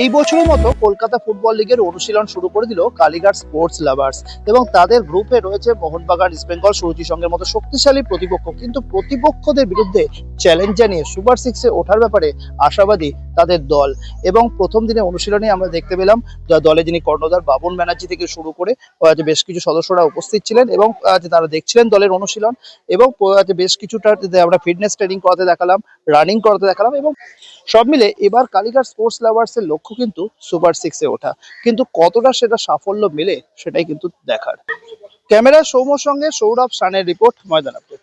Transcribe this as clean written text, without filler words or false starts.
এই বছরের মতো কলকাতা ফুটবল লিগের অনুশীলন শুরু করে দিল কালীঘাট স্পোর্টস লাভার্স এবং তাদের গ্রুপে রয়েছে মোহনবাগান, ইস্ট বেঙ্গল, সুরুচি সংঘের মতো শক্তিশালী প্রতিপক্ষ। কিন্তু প্রতিপক্ষদের বিরুদ্ধে চ্যালেঞ্জ জানিয়ে সুপার সিক্সে ওঠার ব্যাপারে আশাবাদী তাদের দল। এবং প্রথম দিনে অনুশীলনে আমরা দেখতে পেলাম দলে যিনি কর্ণধার বাবন ব্যানার্জি থেকে শুরু করে বেশ কিছু সদস্যরা উপস্থিত ছিলেন এবং তারা দেখছিলেন দলের অনুশীলন এবং বেশ কিছুটা আমরা ফিটনেস ট্রেনিং করাতে দেখালাম, রানিং করাতে দেখালাম এবং সব মিলে এবার কালীঘাট স্পোর্টস লাভার্স এর লক্ষ্য কিন্তু সুপার সিক্সে ওঠা। কিন্তু কতটা সেটা সাফল্য মেলে সেটাই কিন্তু দেখার। ক্যামেরায় সৌম্যর সঙ্গে সৌরভ সানের রিপোর্ট, ময়দান আপডেট।